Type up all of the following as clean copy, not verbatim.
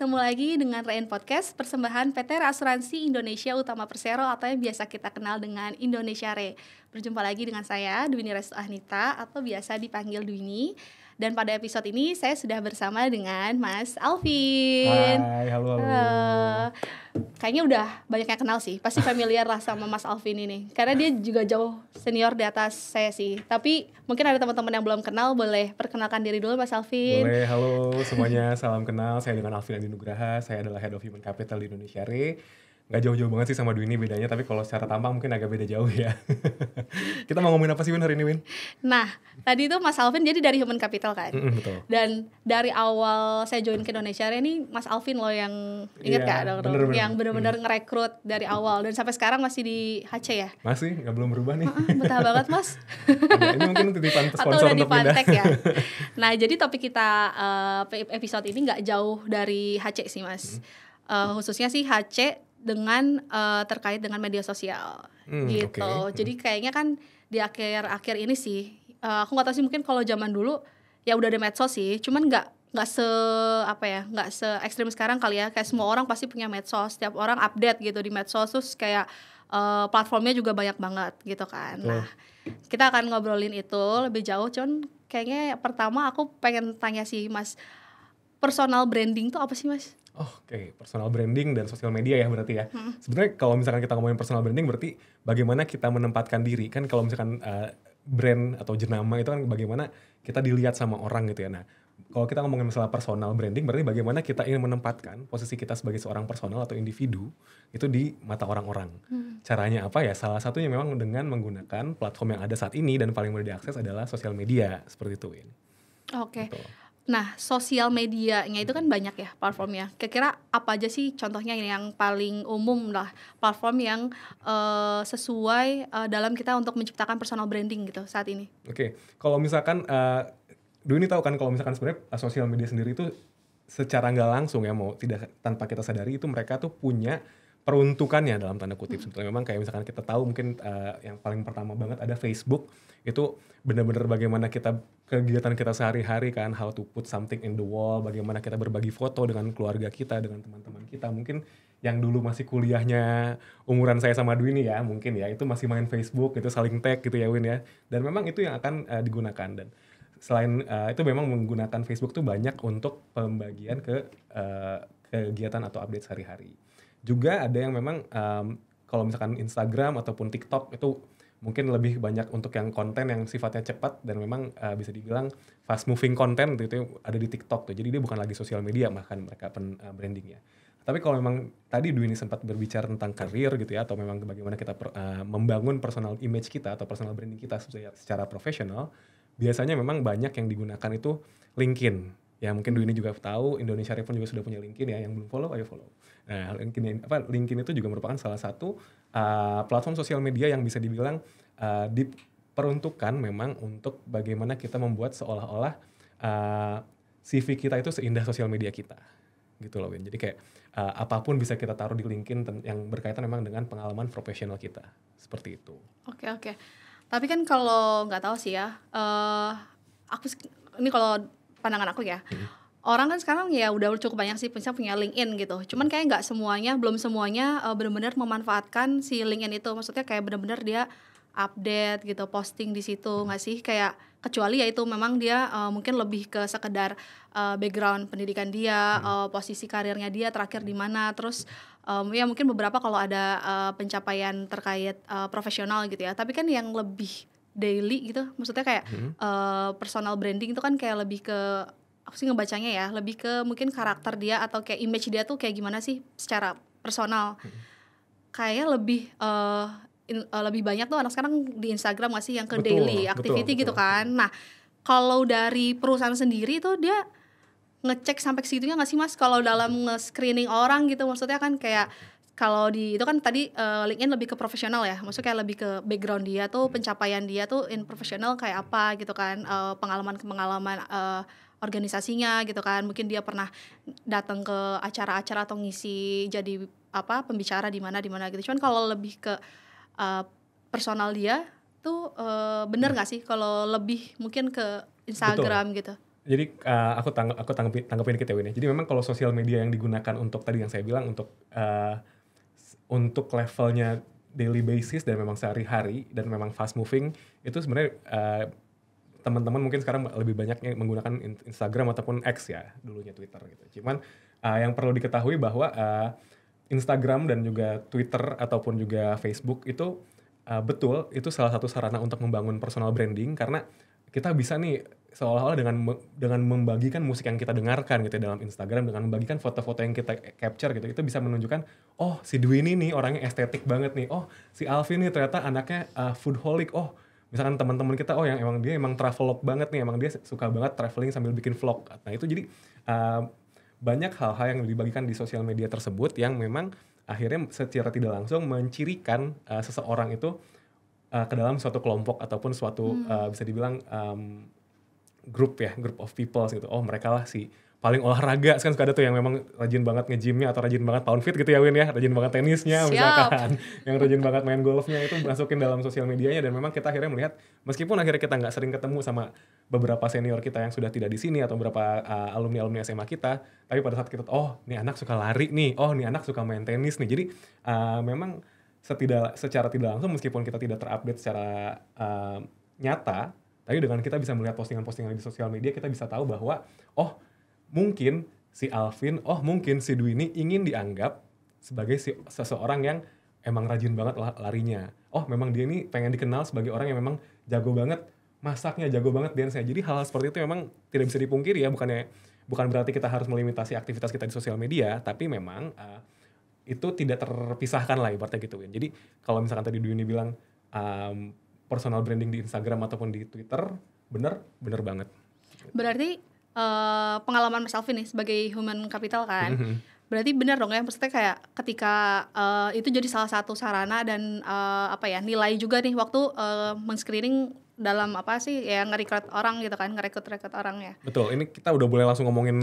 ketemu lagi dengan Rain Podcast, persembahan PT Asuransi Indonesia Utama Persero atau yang biasa kita kenal dengan Indonesia Re. Berjumpa lagi dengan saya, Dwini Restu Ahnita atau biasa dipanggil Dwini. Dan pada episode ini saya sudah bersama dengan Mas Alvin. Hai, halo. Kayaknya udah banyak yang kenal sih, pasti familiar lah sama Mas Alvin ini. Karena dia juga jauh senior di atas saya sih. Tapi mungkin ada teman-teman yang belum kenal, boleh perkenalkan diri dulu Mas Alvin. Boleh, halo semuanya, salam kenal. Saya dengan Alvin Adi Nugraha, saya adalah Head of Human Capital di Indonesia Re. Gak jauh-jauh banget sih sama Dwini bedanya, tapi kalau secara tampang mungkin agak beda jauh ya. Kita mau ngomongin apa sih Win hari ini Win? Nah, tadi itu Mas Alvin jadi dari Human Capital kan? Betul. Dan dari awal saya join ke Indonesia Re ini Mas Alvin loh yang inget gak dong? Yang benar-benar ngerekrut dari awal dan sampai sekarang masih di HC ya? Masih, belum berubah nih. Betah banget Mas. Ini mungkin titipan sponsor atau udah untuk pindah. ya. Nah, jadi topik kita episode ini gak jauh dari HC sih Mas. Khususnya sih HC dengan terkait dengan media sosial gitu. Okay. Jadi kayaknya kan di akhir-akhir ini sih aku nggak tahu sih, mungkin kalau zaman dulu ya udah ada medsos sih, cuman nggak se ekstrim sekarang kali ya. Kayak semua orang pasti punya medsos, setiap orang update gitu di medsos, terus kayak platformnya juga banyak banget gitu kan. Nah, kita akan ngobrolin itu lebih jauh. Cuman kayaknya pertama aku pengen tanya sih Mas, personal branding tuh apa sih Mas? Oke, personal branding dan sosial media ya berarti ya. Sebenarnya kalau misalkan kita ngomongin personal branding berarti bagaimana kita menempatkan diri. Kan kalau misalkan brand atau jenama itu kan bagaimana kita dilihat sama orang gitu ya. Nah, kalau kita ngomongin masalah personal branding berarti bagaimana kita ingin menempatkan posisi kita sebagai seorang personal atau individu itu di mata orang-orang. Caranya apa ya? Salah satunya memang dengan menggunakan platform yang ada saat ini dan paling mudah diakses adalah sosial media seperti itu. Oke. Nah, sosial medianya itu kan banyak ya platformnya. Kira-kira apa aja sih contohnya yang paling umum lah, platform yang sesuai dalam kita untuk menciptakan personal branding gitu saat ini? Oke, kalau misalkan Dwini tahu kan kalau misalkan sebenarnya sosial media sendiri itu secara nggak langsung ya, mau tidak tanpa kita sadari itu mereka tuh punya peruntukannya dalam tanda kutip. Sebetulnya memang kayak misalkan kita tahu mungkin yang paling pertama banget ada Facebook, itu benar-benar bagaimana kita kegiatan kita sehari-hari kan, how to put something in the wall, bagaimana kita berbagi foto dengan keluarga kita, dengan teman-teman kita. Mungkin yang dulu masih kuliahnya umuran saya sama Dwini ya, mungkin ya itu masih main Facebook, itu saling tag gitu ya Win ya. Dan memang itu yang akan digunakan. Dan selain itu memang menggunakan Facebook tuh banyak untuk pembagian ke kegiatan atau update sehari-hari. Juga ada yang memang kalau misalkan Instagram ataupun TikTok itu mungkin lebih banyak untuk yang konten yang sifatnya cepat dan memang bisa dibilang fast moving content itu ada di TikTok tuh. Jadi dia bukan lagi sosial media bahkan mereka brandingnya. Tapi kalau memang tadi Dwini sempat berbicara tentang karir gitu ya, atau memang bagaimana kita membangun personal image kita atau personal branding kita secara profesional, biasanya memang banyak yang digunakan itu LinkedIn. Ya mungkin Dwini juga tahu, Indonesia Re pun juga sudah punya LinkedIn ya, yang belum follow ayo follow. Nah, LinkedIn itu juga merupakan salah satu platform sosial media yang bisa dibilang diperuntukkan memang untuk bagaimana kita membuat seolah-olah CV kita itu seindah sosial media kita. Gitu loh Win. Jadi kayak apapun bisa kita taruh di LinkedIn yang berkaitan memang dengan pengalaman profesional kita. Seperti itu. Oke. Tapi kan kalau nggak tahu sih ya, aku ini kalau pandangan aku ya, orang kan sekarang ya udah cukup banyak sih misalnya punya LinkedIn gitu. Cuman kayak belum semuanya benar-benar memanfaatkan si LinkedIn itu. Maksudnya kayak benar-benar dia update gitu, posting di situ nggak sih? Kayak kecuali ya itu memang dia mungkin lebih ke sekedar background pendidikan dia, posisi karirnya dia terakhir di mana, terus ya mungkin beberapa kalau ada pencapaian terkait profesional gitu ya. Tapi kan yang lebih daily gitu, maksudnya kayak personal branding itu kan kayak lebih ke, aku sih ngebacanya ya, lebih ke mungkin karakter dia atau kayak image dia tuh kayak gimana sih secara personal. Kayaknya lebih banyak tuh anak sekarang di Instagram nggak sih yang ke daily activity gitu kan. Nah, kalau dari perusahaan sendiri tuh dia ngecek sampai ke situnya nggak sih Mas? Kalau dalam nge-screening orang gitu, maksudnya kan kayak kalau di itu kan tadi LinkedIn lebih ke profesional ya, maksudnya kayak lebih ke background dia tuh, pencapaian dia tuh in profesional kayak apa gitu kan, pengalaman organisasinya gitu kan, mungkin dia pernah datang ke acara-acara atau ngisi jadi pembicara di mana gitu. Cuman kalau lebih ke personal dia tuh bener nggak sih kalau lebih mungkin ke Instagram gitu? Jadi aku tanggapin dikit ya Win ya. Jadi memang kalau sosial media yang digunakan untuk tadi yang saya bilang untuk levelnya daily basis dan memang sehari-hari dan memang fast moving, itu sebenarnya teman-teman mungkin sekarang lebih banyak yang menggunakan Instagram ataupun X ya, dulunya Twitter gitu. Cuman yang perlu diketahui bahwa Instagram dan juga Twitter ataupun juga Facebook itu betul itu salah satu sarana untuk membangun personal branding, karena kita bisa nih seolah-olah dengan membagikan musik yang kita dengarkan gitu ya dalam Instagram, dengan membagikan foto-foto yang kita capture gitu, itu bisa menunjukkan oh si Dwi ini orangnya estetik banget nih, oh si Alvin nih ternyata anaknya foodholic, oh misalkan teman-teman kita oh yang dia emang travelog banget nih, emang dia suka banget traveling sambil bikin vlog. Nah itu jadi banyak hal-hal yang dibagikan di sosial media tersebut yang memang akhirnya secara tidak langsung mencirikan seseorang itu ke dalam suatu kelompok ataupun suatu bisa dibilang group of people gitu. Oh mereka lah si paling olahraga, kan suka ada tuh yang memang rajin banget nge-gymnya atau rajin banget pound fit gitu ya Win ya, rajin banget tenisnya misalkan, yang rajin banget main golfnya, itu masukin dalam sosial medianya. Dan memang kita akhirnya melihat meskipun akhirnya kita nggak sering ketemu sama beberapa senior kita yang sudah tidak di sini atau beberapa alumni SMA kita, tapi pada saat kita oh nih anak suka lari nih, oh nih anak suka main tenis nih, jadi memang secara tidak langsung meskipun kita tidak terupdate secara nyata, tapi dengan kita bisa melihat postingan-postingan di sosial media, kita bisa tahu bahwa oh mungkin si Alvin, oh mungkin si Dwi ini ingin dianggap sebagai seseorang yang emang rajin banget larinya. Oh memang dia ini pengen dikenal sebagai orang yang memang jago banget masaknya, jago banget dance-nya. Jadi hal-hal seperti itu memang tidak bisa dipungkiri ya, bukan berarti kita harus melimitasi aktivitas kita di sosial media, tapi memang itu tidak terpisahkan lah ibaratnya gitu Win. Jadi kalau misalkan tadi Dwi ini bilang personal branding di Instagram ataupun di Twitter, bener banget. Berarti pengalaman Mas Alvin nih sebagai human capital kan, berarti benar dong ya, maksudnya kayak ketika itu jadi salah satu sarana dan nilai juga nih waktu men-screening dalam nge-recruit orang gitu kan, nge-recruit orang ya. Betul, ini kita udah boleh langsung ngomongin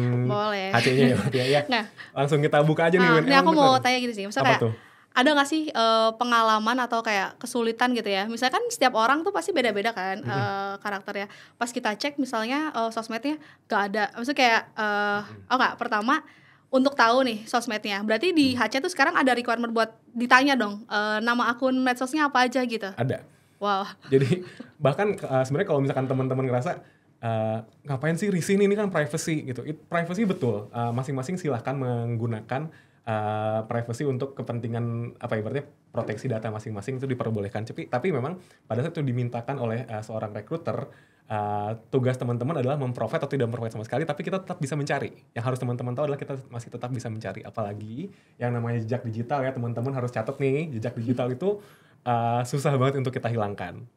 HC-nya ya. Nah, langsung kita buka aja nih Win. Ini aku mau tanya gitu sih, misalnya kayak tuh? ada gak sih pengalaman atau kayak kesulitan gitu ya, misalkan setiap orang tuh pasti beda-beda kan karakternya, pas kita cek misalnya sosmednya gak ada, maksudnya kayak pertama untuk tahu nih sosmednya, berarti di HC tuh sekarang ada requirement buat ditanya dong nama akun medsosnya apa aja gitu? Ada. Wow. Jadi bahkan sebenarnya kalau misalkan teman-teman ngerasa ngapain sih risih ini kan privacy gitu, privacy betul, masing-masing silahkan menggunakan privacy untuk kepentingan ibaratnya proteksi data masing-masing, itu diperbolehkan. Tapi memang pada saat itu dimintakan oleh seorang recruiter, tugas teman-teman adalah memprovide atau tidak memprovide sama sekali, tapi kita tetap bisa mencari. Yang harus teman-teman tahu adalah kita masih tetap bisa mencari, apalagi yang namanya jejak digital ya, teman-teman harus catat nih, jejak digital itu susah banget untuk kita hilangkan.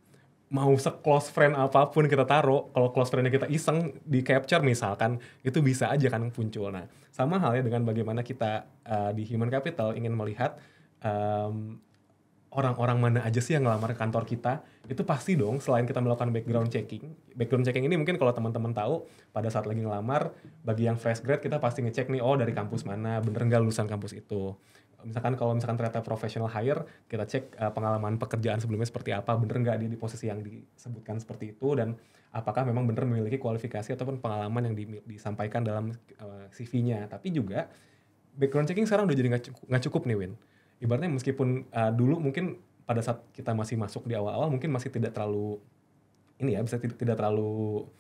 Mau se-close friend apapun kita taruh, kalau close friend-nya kita iseng di capture misalkan, itu bisa aja kan muncul. Nah, sama halnya dengan bagaimana kita di Human Capital ingin melihat orang-orang mana aja sih yang ngelamar ke kantor kita. Itu pasti dong, selain kita melakukan background checking. Background checking ini mungkin kalau teman-teman tahu, pada saat lagi ngelamar, bagi yang fresh grad kita pasti ngecek nih, oh dari kampus mana, bener nggak lulusan kampus itu. Kalau misalkan ternyata professional hire, kita cek pengalaman pekerjaan sebelumnya seperti apa, bener nggak di posisi yang disebutkan seperti itu, dan apakah memang bener memiliki kualifikasi ataupun pengalaman yang disampaikan dalam CV-nya. Tapi juga background checking sekarang udah jadi nggak cukup nih Win. Ibaratnya meskipun dulu mungkin pada saat kita masih masuk di awal-awal mungkin masih tidak terlalu bisa tidak terlalu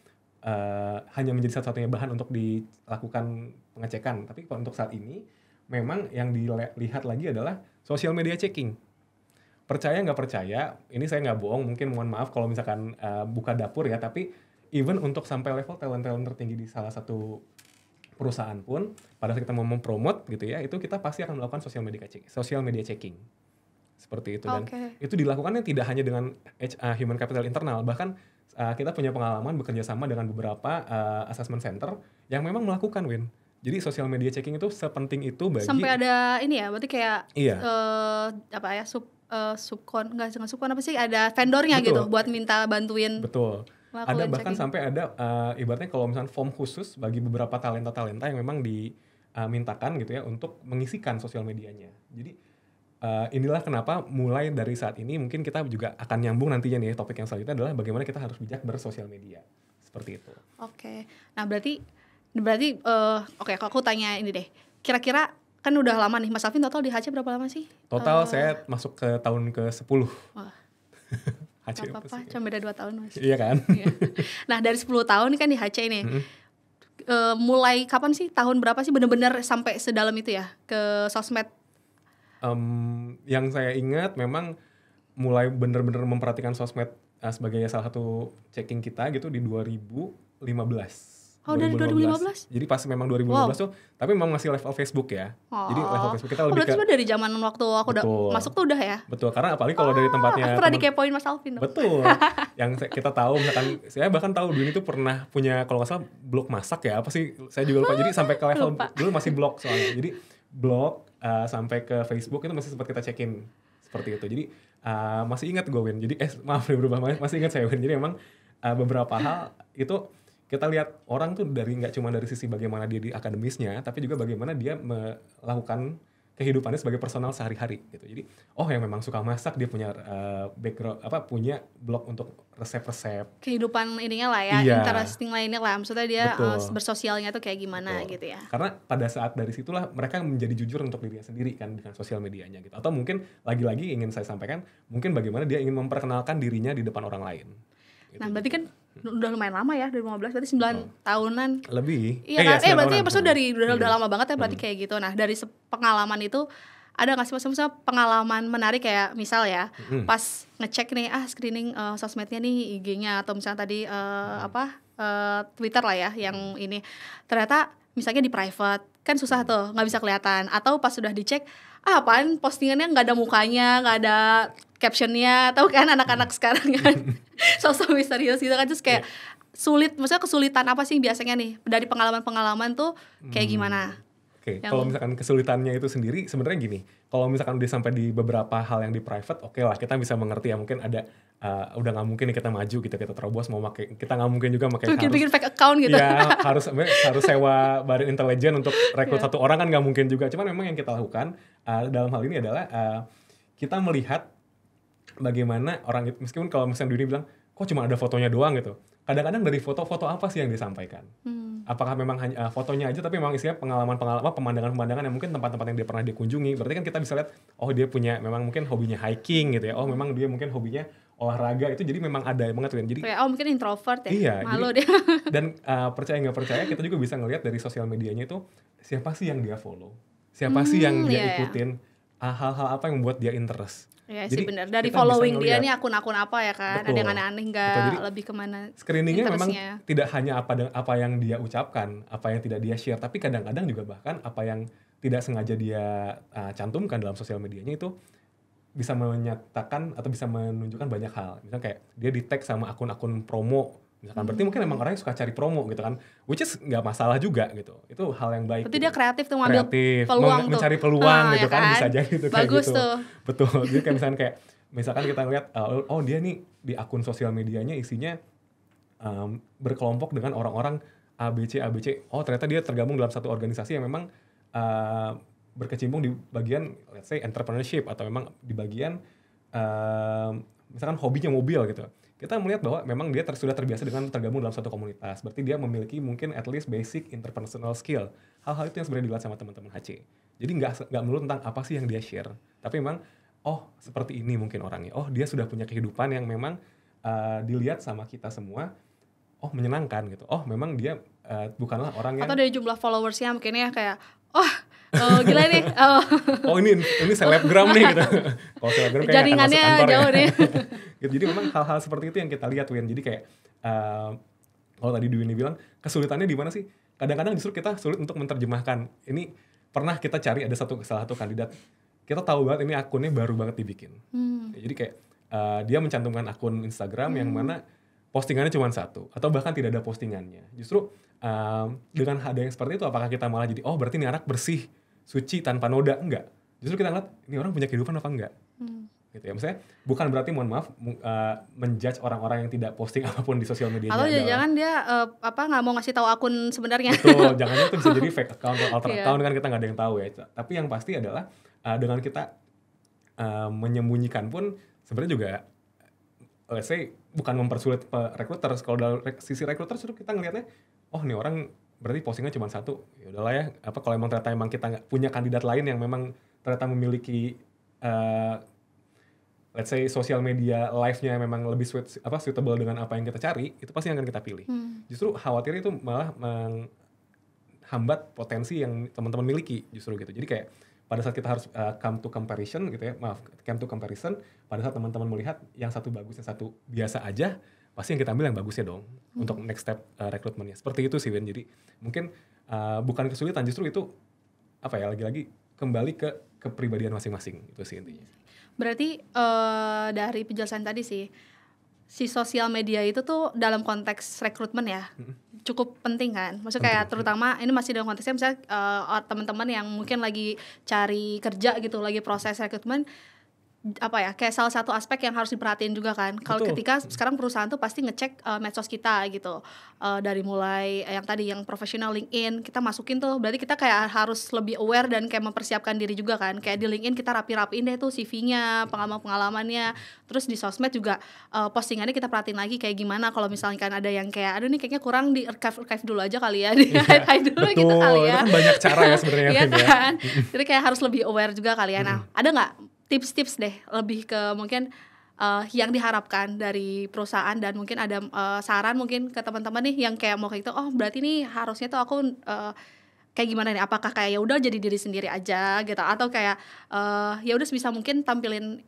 hanya menjadi satu-satunya bahan untuk dilakukan pengecekan. Tapi untuk saat ini memang yang dilihat lagi adalah social media checking. Percaya nggak percaya, ini saya nggak bohong, mungkin mohon maaf kalau misalkan buka dapur ya, tapi even untuk sampai level talent-talent tertinggi di salah satu perusahaan pun, pada saat kita mau mempromot gitu ya, itu kita pasti akan melakukan social media checking. Seperti itu. Dan itu dilakukannya tidak hanya dengan human capital internal, bahkan kita punya pengalaman bekerja sama dengan beberapa assessment center yang memang melakukan Win. Jadi social media checking itu sepenting itu bagi sampai ada ini ya, berarti kayak subkon apa sih, ada vendornya. Betul. Gitu buat minta bantuin. Betul. Ada bahkan checking. Sampai ada ibaratnya kalau misalnya form khusus bagi beberapa talenta yang memang dimintakan gitu ya untuk mengisikan sosial medianya. Jadi inilah kenapa mulai dari saat ini mungkin kita juga akan nyambung nantinya nih, topik yang selanjutnya adalah bagaimana kita harus bijak bersosial media. seperti itu. Oke. Nah, berarti oke, kalau aku tanya ini deh. Kira-kira kan udah lama nih Mas Alvin, total di HC berapa lama sih? Total saya masuk ke tahun ke-10. Wah, HC gak apa-apa, cuma beda 2 tahun Mas. Iya kan? Iya. Nah, dari 10 tahun kan di HC ini. Mulai kapan sih, tahun berapa sih bener-bener sampai sedalam itu ya ke sosmed? Yang saya ingat memang mulai bener-bener memperhatikan sosmed sebagai salah satu checking kita gitu di 2015. Oh, dari 2015? Jadi pas memang 2015 tuh, tapi memang masih level Facebook ya. Jadi level Facebook kita lebih berarti dari zaman waktu aku udah masuk tuh udah ya? Betul, karena apalagi kalau dari tempatnya aku pernah dikepoin Mas Alvin dong. Betul. Yang kita tahu misalkan, saya bahkan tahu Dwi itu pernah punya kalau nggak salah blog masak ya, apa sih? Saya juga lupa. Jadi sampai ke level dulu masih blog soalnya. Jadi blog sampai ke Facebook itu masih sempat kita cekin seperti itu. Jadi masih ingat gue Win. Jadi maaf berubah, masih ingat saya Win. Jadi emang beberapa hal itu kita lihat orang tuh nggak cuma dari sisi bagaimana dia di akademisnya, tapi juga bagaimana dia melakukan kehidupannya sebagai personal sehari-hari gitu. Jadi yang memang suka masak, dia punya background punya blog untuk resep-resep. Kehidupan ininya lah ya, interesting lainnya lah. Maksudnya dia bersosialnya tuh kayak gimana gitu ya. Karena pada saat dari situlah mereka menjadi jujur untuk dirinya sendiri kan dengan sosial medianya gitu. Atau mungkin lagi-lagi ingin saya sampaikan, mungkin bagaimana dia ingin memperkenalkan dirinya di depan orang lain. Gitu. Nah, berarti kan udah lumayan lama ya, 2015 berarti 9 tahunan. Lebih. Iya kan? Berarti maksudnya udah lama banget ya berarti kayak gitu. Nah, dari pengalaman itu ada nggak sih maksudnya pengalaman menarik kayak misal ya, pas ngecek nih screening sosmednya nih, IG-nya atau misalnya tadi Twitter lah ya yang ini. Ternyata misalnya di private kan susah tuh, nggak bisa kelihatan, atau pas sudah dicek apaan postingannya nggak ada mukanya, nggak ada captionnya, tahu kan anak-anak sekarang kan sosok misterius gitu kan, terus kayak sulit, maksudnya kesulitan apa sih biasanya nih dari pengalaman-pengalaman tuh kayak gimana? Oke, kalau misalkan kesulitannya itu sendiri sebenarnya gini, kalau misalkan udah sampai di beberapa hal yang di private, oke lah kita bisa mengerti ya, mungkin ada udah nggak mungkin nih kita maju gitu, kita terobos mau pakai, kita nggak mungkin juga pakai bikin fake account gitu ya, harus sewa badan intelijen untuk rekrut satu orang kan nggak mungkin juga. Cuman memang yang kita lakukan dalam hal ini adalah kita melihat bagaimana orang itu, meskipun kalau misalnya Dwi bilang kok cuma ada fotonya doang gitu, kadang-kadang dari foto-foto apa sih yang disampaikan. Apakah memang hanya fotonya aja, tapi memang isinya pengalaman-pengalaman, pemandangan-pemandangan yang mungkin tempat-tempat yang dia pernah dikunjungi. Berarti kan kita bisa lihat, dia punya memang mungkin hobinya hiking gitu ya. Memang dia mungkin hobinya olahraga itu, jadi memang ada banget kan. Jadi mungkin introvert ya. Iya, malu jadi, dia. Dan percaya nggak percaya kita juga bisa ngelihat dari sosial medianya itu siapa sih yang dia follow, siapa sih yang dia ikutin, hal-hal apa yang membuat dia interest. Iya sih benar. Dari following dia nih akun-akun apa ya kan. Betul. Ada yang aneh-aneh nggak, lebih kemana. Screeningnya memang tidak hanya apa yang dia ucapkan, apa yang tidak dia share, tapi kadang-kadang juga bahkan apa yang tidak sengaja dia cantumkan dalam sosial medianya itu bisa menyatakan atau bisa menunjukkan banyak hal. Misalnya kayak dia di tag sama akun-akun promo misalkan, berarti mungkin emang orangnya suka cari promo gitu kan, which is nggak masalah juga gitu, itu hal yang baik. Berarti gitu. Dia kreatif tuh ngambil peluang mencari peluang gitu ya kan, bisa jadi gitu. Bagus kayak gitu. Tuh. Betul. Jadi kayak misalkan kita ngeliat dia nih di akun sosial medianya isinya berkelompok dengan orang-orang ABC. Ternyata dia tergabung dalam satu organisasi yang memang berkecimpung di bagian let's say entrepreneurship, atau memang di bagian misalkan hobinya mobil gitu. Kita melihat bahwa memang dia sudah terbiasa dengan tergabung dalam suatu komunitas. Berarti dia memiliki mungkin at least basic interpersonal skill. Hal-hal itu yang sebenarnya dilihat sama teman-teman HC. Jadi nggak melulu tentang apa sih yang dia share. Tapi memang, seperti ini mungkin orangnya. Dia sudah punya kehidupan yang memang dilihat sama kita semua, menyenangkan gitu. Memang dia bukanlah orang yang... Atau dari jumlah followersnya mungkin ya kayak, gila nih. Ini selebgram nih gitu. Kalau selebgram kayak jaringannya akan masuk kantor jauh ya. nih. Gitu. Jadi memang hal-hal seperti itu yang kita lihat, Win. Jadi kayak kalau tadi Dwi bilang kesulitannya di mana sih? Kadang-kadang justru kita sulit untuk menerjemahkan. Ini pernah kita cari ada salah satu kandidat, kita tahu banget ini akunnya baru banget dibikin. Jadi kayak dia mencantumkan akun Instagram yang mana postingannya cuma satu, atau bahkan tidak ada postingannya. Justru dengan ada yang seperti itu, apakah kita malah jadi berarti ini anak bersih, suci, tanpa noda? Enggak. Justru kita ngeliat ini orang punya kehidupan apa enggak. Gitu ya. Maksudnya bukan berarti, mohon maaf, menjudge orang-orang yang tidak posting apapun di sosial media. Atau jangan dia nggak mau ngasih tahu akun sebenarnya. Betul, jangan itu bisa jadi fake account atau alter account kan, kita nggak ada yang tahu ya. Tapi yang pasti adalah dengan kita menyembunyikan pun sebenarnya juga let's say bukan mempersulit recruiter. Kalau dari sisi recruiter justru kita ngelihatnya, oh nih orang berarti postingnya cuma satu, ya udahlah ya. Apa kalau emang ternyata emang kita nggak punya kandidat lain yang memang ternyata memiliki let's say sosial media live-nya memang lebih suitable dengan apa yang kita cari, itu pasti yang akan kita pilih. Justru khawatirnya itu malah menghambat potensi yang teman-teman miliki justru gitu. Jadi kayak pada saat kita harus come to comparison, pada saat teman-teman melihat yang satu bagus, yang satu biasa aja, pasti yang kita ambil yang bagusnya dong untuk next step rekrutmennya. Seperti itu sih Win. Jadi mungkin bukan kesulitan, justru itu apa ya, lagi-lagi kembali ke kepribadian masing-masing, itu sih intinya. Berarti dari penjelasan tadi sih, si sosial media itu tuh dalam konteks rekrutmen ya cukup penting kan. Maksudnya kayak terutama ini masih dalam konteksnya misalnya teman-teman yang mungkin lagi cari kerja gitu, lagi proses rekrutmen, apa ya, kayak salah satu aspek yang harus diperhatiin juga kan. Kalau ketika sekarang perusahaan tuh pasti ngecek medsos kita gitu, dari mulai yang tadi yang profesional LinkedIn kita masukin tuh, berarti kita kayak harus lebih aware dan kayak mempersiapkan diri juga kan. Kayak di LinkedIn kita rapi-rapiin deh tuh CV-nya, pengalaman-pengalamannya. Terus di sosmed juga postingannya kita perhatiin lagi kayak gimana. Kalau misalnya kan ada yang kayak aduh nih kayaknya kurang, di archive dulu aja kali ya, di hide dulu gitu kali ya. Itu kan banyak cara ya sebenarnya. Iya kan. Jadi kayak harus lebih aware juga kali ya. Nah, ada nggak tips-tips deh lebih ke mungkin yang diharapkan dari perusahaan, dan mungkin ada saran mungkin ke teman-teman nih yang kayak mau kayak gitu, oh berarti nih harusnya tuh aku kayak gimana nih, apakah kayak ya udah jadi diri sendiri aja gitu, atau kayak ya udah sebisa mungkin tampilin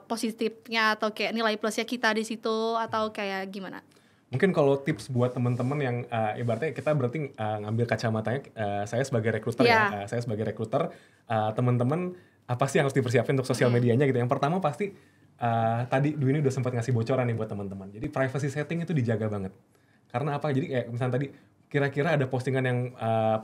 positifnya atau kayak nilai plusnya kita di situ, atau kayak gimana? Mungkin kalau tips buat teman-teman yang ibaratnya kita berarti ngambil kacamatanya, saya sebagai rekruter ya, saya sebagai rekruter, teman-teman apa sih yang harus dipersiapkan untuk sosial medianya gitu. Yang pertama pasti tadi Dwi ini udah sempat ngasih bocoran nih buat teman-teman. Jadi privacy setting itu dijaga banget. Karena apa? Jadi kayak misalnya tadi kira-kira ada postingan yang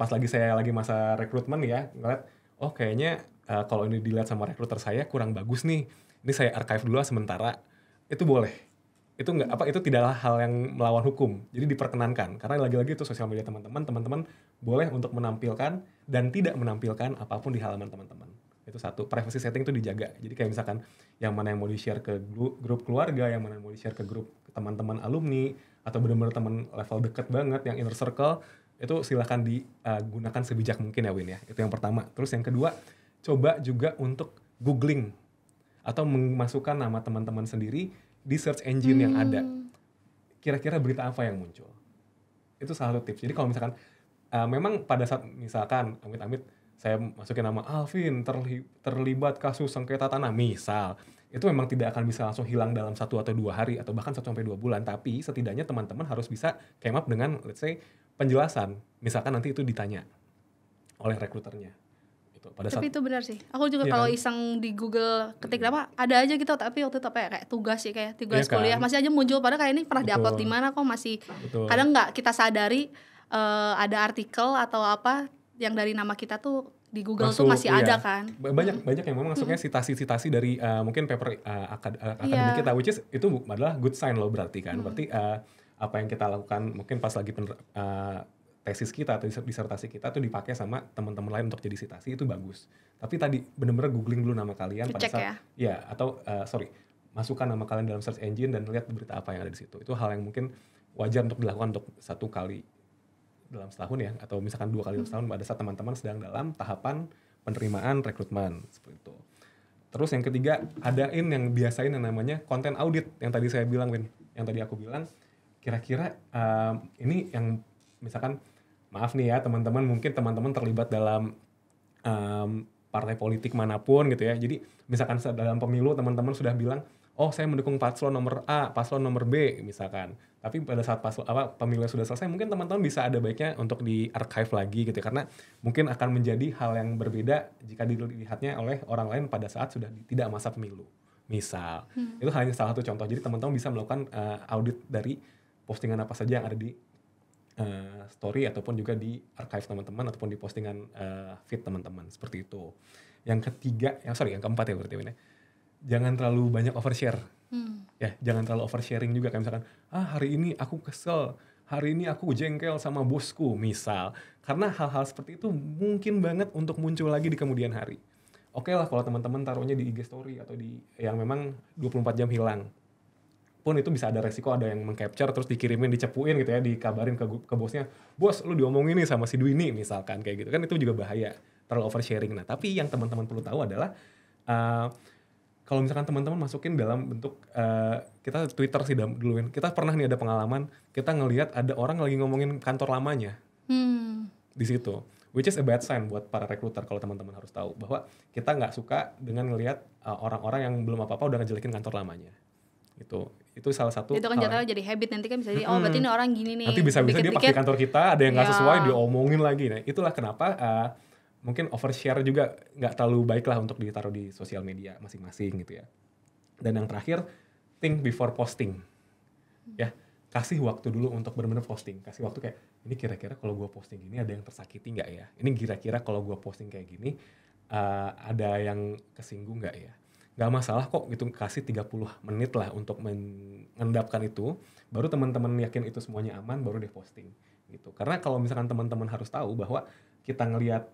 pas lagi saya lagi masa rekrutmen ya, ngeliat oh kayaknya kalau ini dilihat sama rekruter saya kurang bagus nih. Ini saya archive dulu sementara. Itu boleh. Itu itu tidaklah hal yang melawan hukum. Jadi diperkenankan. Karena lagi-lagi itu sosial media teman-teman boleh untuk menampilkan dan tidak menampilkan apapun di halaman teman-teman. Itu satu, privacy setting itu dijaga. Jadi kayak misalkan yang mana yang mau di-share ke grup keluarga, yang mana yang mau di-share ke grup teman-teman alumni, atau benar-benar teman level deket banget yang inner circle, itu silahkan digunakan sebijak mungkin ya Win ya. Itu yang pertama. Terus yang kedua, coba juga untuk googling atau memasukkan nama teman-teman sendiri di search engine yang ada. Kira-kira berita apa yang muncul. Itu salah satu tips. Jadi kalau misalkan memang pada saat misalkan amit-amit saya masukin nama Alvin terlibat kasus sengketa tanah misal, itu memang tidak akan bisa langsung hilang dalam 1 atau 2 hari atau bahkan 1-2 bulan, tapi setidaknya teman-teman harus bisa came up dengan let's say penjelasan, misalkan nanti itu ditanya oleh rekruternya gitu. Tapi itu benar sih, aku juga kalau iseng di Google ketik apa ada aja gitu, tapi waktu itu apa ya, kayak tugas sih, kayak tugas kuliah masih aja muncul, padahal kayak ini pernah diupload di mana kok masih. Kadang nggak kita sadari ada artikel atau apa yang dari nama kita tuh di Google tuh masih ada kan. Banyak yang memang masuknya sitasi-sitasi dari mungkin paper akademik kita, which is itu adalah good sign loh berarti kan. Berarti apa yang kita lakukan mungkin pas lagi tesis kita atau disertasi kita tuh dipakai sama teman-teman lain untuk jadi sitasi, itu bagus. Tapi tadi benar-benar googling dulu nama kalian pada saat atau masukkan nama kalian dalam search engine dan lihat berita apa yang ada di situ. Itu hal yang mungkin wajar untuk dilakukan untuk 1 kali dalam setahun ya, atau misalkan 2 kali dalam setahun pada saat teman-teman sedang dalam tahapan penerimaan rekrutmen seperti itu. Terus yang ketiga, adain yang biasain yang namanya konten audit yang tadi saya bilang Win, yang tadi aku bilang kira-kira ini yang misalkan maaf nih ya teman-teman, mungkin teman-teman terlibat dalam partai politik manapun gitu ya. Jadi misalkan dalam pemilu teman-teman sudah bilang, oh saya mendukung paslon nomor A, paslon nomor B misalkan. Tapi pada saat pemilu sudah selesai, mungkin teman-teman bisa ada baiknya untuk di-archive lagi gitu ya. Karena mungkin akan menjadi hal yang berbeda jika dilihatnya oleh orang lain pada saat sudah tidak masa pemilu. Misal, itu hanya salah satu contoh. Jadi teman-teman bisa melakukan audit dari postingan apa saja yang ada di story ataupun juga di archive teman-teman ataupun di postingan feed teman-teman. Seperti itu. Yang keempat ya berarti ini. Jangan terlalu banyak overshare. Ya, jangan terlalu oversharing juga, kayak misalkan hari ini aku kesel, hari ini aku jengkel sama bosku misal. Karena hal-hal seperti itu mungkin banget untuk muncul lagi di kemudian hari. Oke lah kalau teman-teman taruhnya di IG story atau di yang memang 24 jam hilang. pun itu bisa ada resiko ada yang meng-capture terus dikirimin, dicepuin gitu ya, dikabarin ke bosnya, "Bos, lu diomongin nih sama si Dwini," misalkan kayak gitu kan, itu juga bahaya, terlalu oversharing. Nah, tapi yang teman-teman perlu tahu adalah kalau misalkan teman-teman masukin dalam bentuk kita Twitter sih duluin. Kita pernah nih ada pengalaman, kita ngelihat ada orang lagi ngomongin kantor lamanya di situ. Which is a bad sign buat para recruiter kalau teman-teman harus tahu bahwa kita nggak suka dengan ngelihat orang-orang yang belum apa-apa udah ngejelekin kantor lamanya. Itu salah satu itu kan hal jatuhnya jadi habit, nanti kan bisa jadi oh berarti ini orang gini nih, nanti bisa-bisa dia pakai kantor kita, ada yang nggak sesuai diomongin lagi. Nah, itulah kenapa mungkin overshare juga nggak terlalu baik lah untuk ditaruh di sosial media masing-masing gitu ya. Dan yang terakhir, think before posting. Ya, kasih waktu dulu untuk benar-benar posting. Kasih waktu kayak, ini kira-kira kalau gue posting gini ada yang tersakiti nggak ya? Ini kira-kira kalau gue posting kayak gini ada yang kesinggung nggak ya? Nggak masalah kok gitu, kasih 30 menit lah untuk mengendapkan itu. Baru teman-teman yakin itu semuanya aman, baru deh posting gitu. Karena kalau misalkan teman-teman harus tahu bahwa kita ngelihat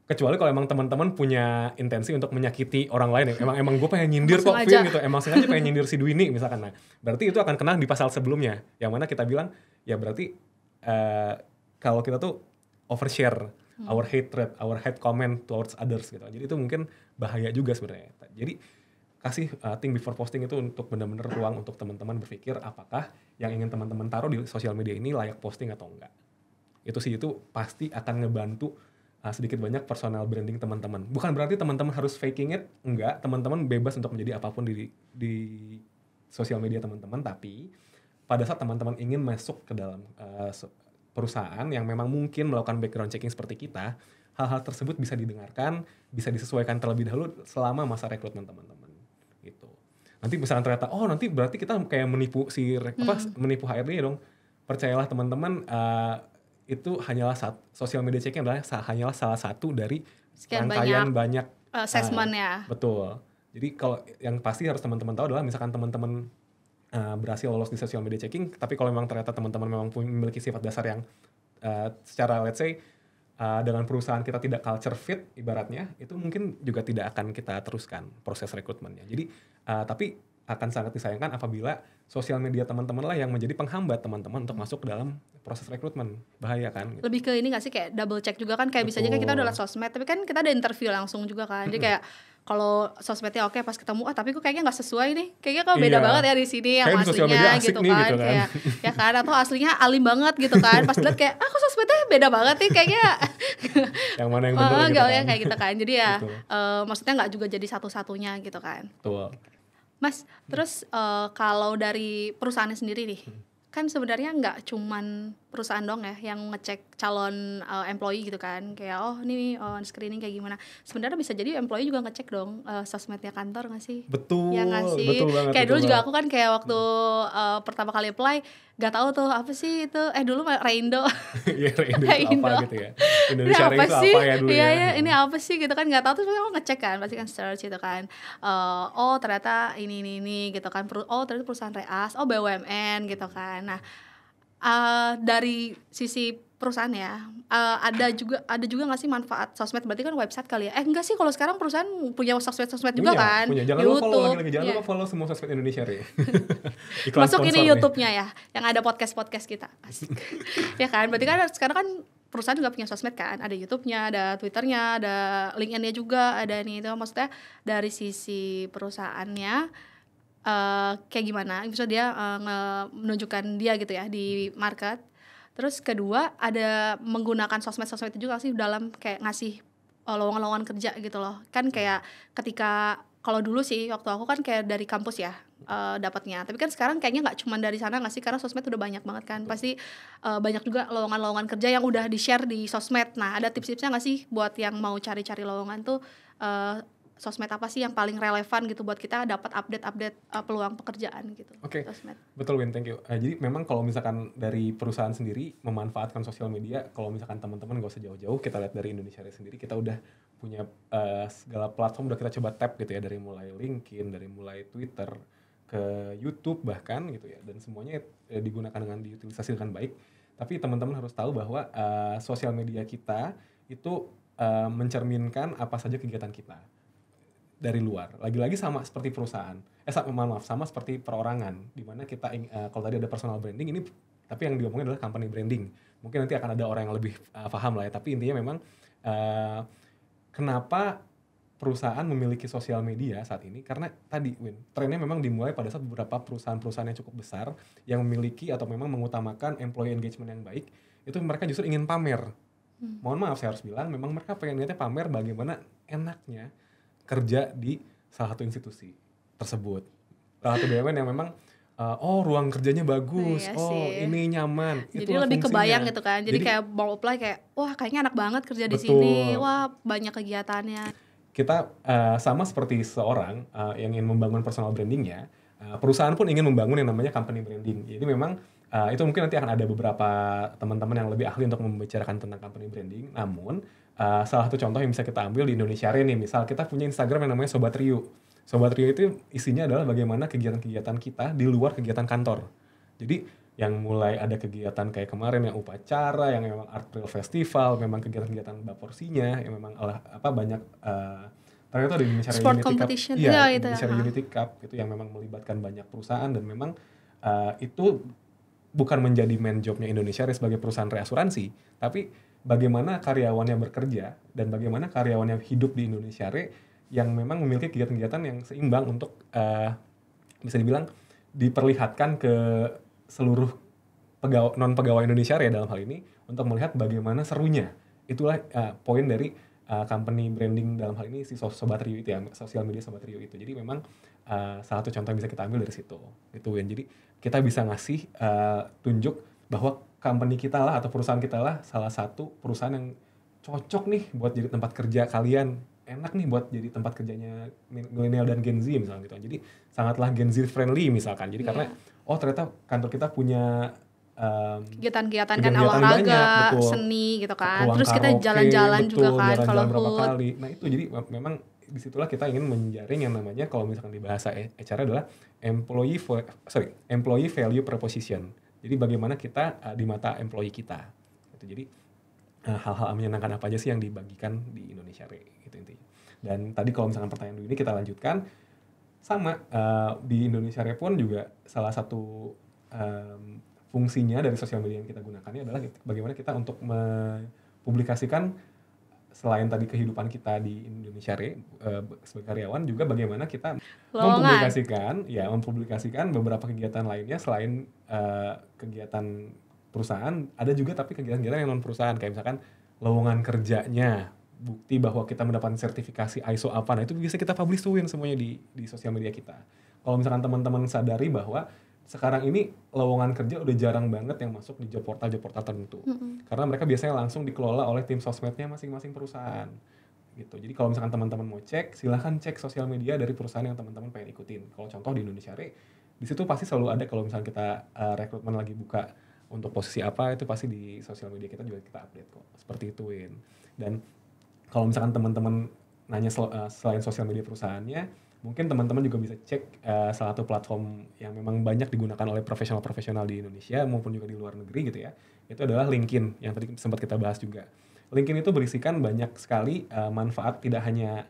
kecuali kalau emang teman-teman punya intensi untuk menyakiti orang lain ya, emang gue pengen nyindir kok Vin gitu, emang sengaja pengen nyindir si Dwini misalkan, nah berarti itu akan kena di pasal sebelumnya yang mana kita bilang ya berarti kalau kita tuh overshare our hatred, our hate comment towards others gitu, jadi itu mungkin bahaya juga sebenarnya. Jadi kasih think before posting itu untuk benar-benar ruang untuk teman-teman berpikir apakah yang ingin teman-teman taruh di sosial media ini layak posting atau enggak. Itu pasti akan ngebantu sedikit banyak personal branding teman-teman. Bukan berarti teman-teman harus faking it, enggak. Teman-teman bebas untuk menjadi apapun di sosial media teman-teman, tapi pada saat teman-teman ingin masuk ke dalam perusahaan yang memang mungkin melakukan background checking seperti kita, hal-hal tersebut bisa didengarkan, bisa disesuaikan terlebih dahulu selama masa rekrutmen teman-teman. Gitu. Nanti misalkan ternyata, oh nanti berarti kita kayak menipu menipu HRD ya dong. Percayalah teman-teman, itu hanyalah social media checking hanyalah salah satu dari rangkaian banyak assessment ya. Betul. Jadi kalau yang pasti harus teman-teman tahu adalah misalkan teman-teman berhasil lolos di social media checking, tapi kalau memang ternyata teman-teman memang memiliki sifat dasar yang secara let's say dengan perusahaan kita tidak culture fit ibaratnya, itu mungkin juga tidak akan kita teruskan proses rekrutmennya. Jadi tapi akan sangat disayangkan apabila sosial media teman-teman lah yang menjadi penghambat teman-teman untuk masuk ke dalam proses rekrutmen. Bahaya kan gitu. Lebih ke ini gak sih kayak double check juga kan, kayak bisa aja kan kita udah liat sosmed tapi kan kita ada interview langsung juga kan. Jadi kayak kalau sosmednya oke, pas ketemu tapi kok kayaknya nggak sesuai nih, kayaknya kok beda banget ya di sini yang aslinya gitu kan, kayak ya kan, atau aslinya alim banget gitu kan, pas lihat kayak kok sosmednya beda banget nih kayaknya yang mana yang benar gitu kan. Kayak gitu kan. Jadi ya maksudnya nggak juga jadi satu-satunya gitu kan. Betul. Mas, terus kalau dari perusahaannya sendiri nih, kan sebenarnya nggak cuman perusahaan dong ya yang ngecek calon employee gitu kan, kayak ini screening kayak gimana. Sebenarnya bisa jadi employee juga ngecek dong sosmednya kantor nggak sih? Betul. Ya nggak sih? Betul banget. Kayak dulu juga aku kan kayak waktu pertama kali apply nggak tahu tuh apa sih itu. Dulu Reindo. Iya Reindo itu apa gitu ya? Indonesia apa itu sih? apa ya dulu ya? Iya ini apa sih gitu kan, nggak tahu, terus aku ngecek kan, pasti kan search gitu kan. Oh ternyata ini gitu kan. Oh ternyata perusahaan reas, oh BUMN gitu kan. Nah dari sisi perusahaan ya, ada juga nggak sih manfaat sosmed? Berarti kan website kali ya? Enggak sih, kalau sekarang perusahaan punya sosmed juga kan? Punya. Jangan lupa follow lagi, jangan lupa follow semua sosmed Indonesia ya. Masuk ini YouTube-nya ya, yang ada podcast kita. Asik. Ya kan, berarti kan sekarang kan perusahaan juga punya sosmed kan, ada YouTube-nya, ada Twitter-nya, ada LinkedIn-nya juga, ada nih itu. Maksudnya dari sisi perusahaannya kayak gimana? Misalnya dia menunjukkan dia gitu ya di market. Terus kedua ada menggunakan sosmed itu juga sih dalam kayak ngasih lowongan-lowongan kerja gitu loh. Kan kayak ketika kalau dulu sih waktu aku kan kayak dari kampus ya dapatnya. Tapi kan sekarang kayaknya nggak cuma dari sana nggak sih, karena sosmed udah banyak banget kan. Pasti banyak juga lowongan-lowongan kerja yang udah di-share di sosmed. Nah ada tips-tipsnya nggak sih buat yang mau cari-cari lowongan tuh sosmed apa sih yang paling relevan gitu buat kita dapat update peluang pekerjaan gitu. Oke. Sosmed. Betul Win, thank you. Jadi memang kalau misalkan dari perusahaan sendiri memanfaatkan sosial media, kalau misalkan teman-teman gak usah jauh-jauh, kita lihat dari Indonesia sendiri, kita udah punya segala platform udah kita coba tap gitu ya, dari mulai LinkedIn, dari mulai Twitter ke YouTube bahkan gitu ya, dan semuanya digunakan dengan diutilisasi dengan baik. Tapi teman-teman harus tahu bahwa sosial media kita itu mencerminkan apa saja kegiatan kita. dari luar. Lagi-lagi sama seperti perusahaan. Sama seperti perorangan. Dimana kita, kalau tadi ada personal branding, ini tapi yang diomongin adalah company branding. Mungkin nanti akan ada orang yang lebih paham lah ya. Tapi intinya memang kenapa perusahaan memiliki sosial media saat ini, karena tadi Win, trennya memang dimulai pada saat beberapa perusahaan-perusahaan yang cukup besar yang memiliki atau memang mengutamakan employee engagement yang baik, itu mereka justru ingin pamer. Mohon maaf saya harus bilang, memang mereka pengen lihatnya pamer bagaimana enaknya kerja di salah satu institusi tersebut. Salah satu BUMN yang memang ruang kerjanya bagus, ini nyaman. Jadi lebih fungsinya. Kebayang gitu kan. Jadi kayak mau apply kayak, wah kayaknya enak banget kerja di sini, wah banyak kegiatannya. Kita sama seperti seorang yang ingin membangun personal brandingnya, perusahaan pun ingin membangun yang namanya company branding. Jadi memang itu mungkin nanti akan ada beberapa teman-teman yang lebih ahli untuk membicarakan tentang company branding. Namun salah satu contoh yang bisa kita ambil di Indonesia nih, misal kita punya Instagram yang namanya Sobat Rio. Sobat Rio itu isinya adalah bagaimana kegiatan-kegiatan kita di luar kegiatan kantor. Jadi yang mulai ada kegiatan kayak kemarin yang upacara, yang memang Art Trail Festival, memang kegiatan-kegiatan Baporsinya, yang memang banyak ternyata ada Indonesia Unity Cup, Indonesia Unity Cup itu yang memang melibatkan banyak perusahaan, dan memang itu bukan menjadi main jobnya Indonesia sebagai perusahaan reasuransi, tapi bagaimana karyawannya bekerja dan bagaimana karyawannya hidup di Indonesia yang memang memiliki kegiatan-kegiatan yang seimbang untuk bisa dibilang diperlihatkan ke seluruh non-pegawai Indonesia dalam hal ini untuk melihat bagaimana serunya. Itulah poin dari company branding dalam hal ini si Sobat Rio itu ya, sosial media Sobat Rio itu. Jadi memang salah satu contoh yang bisa kita ambil dari situ. Itu Win. Jadi kita bisa ngasih tunjuk bahwa company kita lah atau perusahaan kita lah salah satu perusahaan yang cocok nih buat jadi tempat kerja kalian. Enak nih buat jadi tempat kerjanya milenial dan Gen Z misalnya gitu. Jadi sangatlah Gen Z friendly misalkan. Jadi karena ternyata kantor kita punya kegiatan-kegiatan kan, olahraga, seni gitu kan. Terus kita jalan-jalan juga kan kalau berapa kali. Nah itu jadi memang disitulah kita ingin menjaring yang namanya kalau misalkan di bahasa HR adalah employee value proposition. Jadi bagaimana kita di mata employee kita. Gitu. Jadi hal-hal menyenangkan apa aja sih yang dibagikan di Indonesia gitu intinya. Dan tadi kalau misalkan pertanyaan ini kita lanjutkan sama di Indonesia pun juga salah satu fungsinya dari sosial media yang kita gunakan ini adalah bagaimana kita untuk mempublikasikan selain tadi kehidupan kita di Indonesia sebagai karyawan, juga bagaimana kita mempublikasikan beberapa kegiatan lainnya selain kegiatan perusahaan. Ada juga tapi kegiatan-kegiatan yang non perusahaan, kayak misalkan lowongan kerjanya, bukti bahwa kita mendapatkan sertifikasi ISO apa, nah itu bisa kita publish-in semuanya di sosial media kita. Kalau misalkan teman-teman sadari bahwa sekarang ini lowongan kerja udah jarang banget yang masuk di job portal tertentu. Karena mereka biasanya langsung dikelola oleh tim sosmednya masing-masing perusahaan. Gitu. Jadi kalau misalkan teman-teman mau cek, silahkan cek sosial media dari perusahaan yang teman-teman pengen ikutin. Kalau contoh di Indonesia di situ pasti selalu ada kalau misalkan kita rekrutmen lagi buka untuk posisi apa, itu pasti di sosial media kita juga kita update kok. Seperti itu Win. Dan kalau misalkan teman-teman nanya selain sosial media perusahaannya, mungkin teman-teman juga bisa cek salah satu platform yang memang banyak digunakan oleh profesional-profesional di Indonesia maupun juga di luar negeri gitu ya. Itu adalah LinkedIn yang tadi sempat kita bahas juga. LinkedIn itu berisikan banyak sekali manfaat, tidak hanya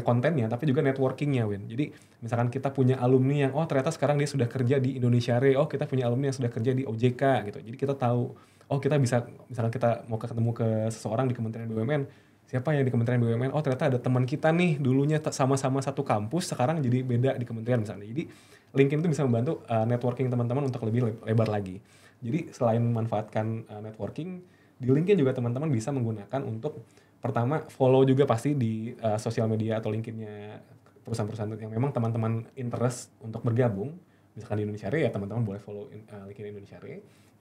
kontennya tapi juga networkingnya Win. Jadi misalkan kita punya alumni yang ternyata sekarang dia sudah kerja di Indonesia kita punya alumni yang sudah kerja di OJK gitu. Jadi kita tahu kita bisa, misalkan kita mau ketemu ke seseorang di Kementerian BUMN, siapa yang di Kementerian BUMN, ternyata ada teman kita nih dulunya sama-sama satu kampus, sekarang jadi beda di kementerian misalnya. Jadi LinkedIn itu bisa membantu networking teman-teman untuk lebih lebar lagi. Jadi selain memanfaatkan networking, di LinkedIn juga teman-teman bisa menggunakan untuk pertama follow juga pasti di sosial media atau LinkedIn-nya perusahaan-perusahaan yang memang teman-teman interest untuk bergabung. Misalkan di Indonesia ya teman-teman boleh follow LinkedIn Indonesia.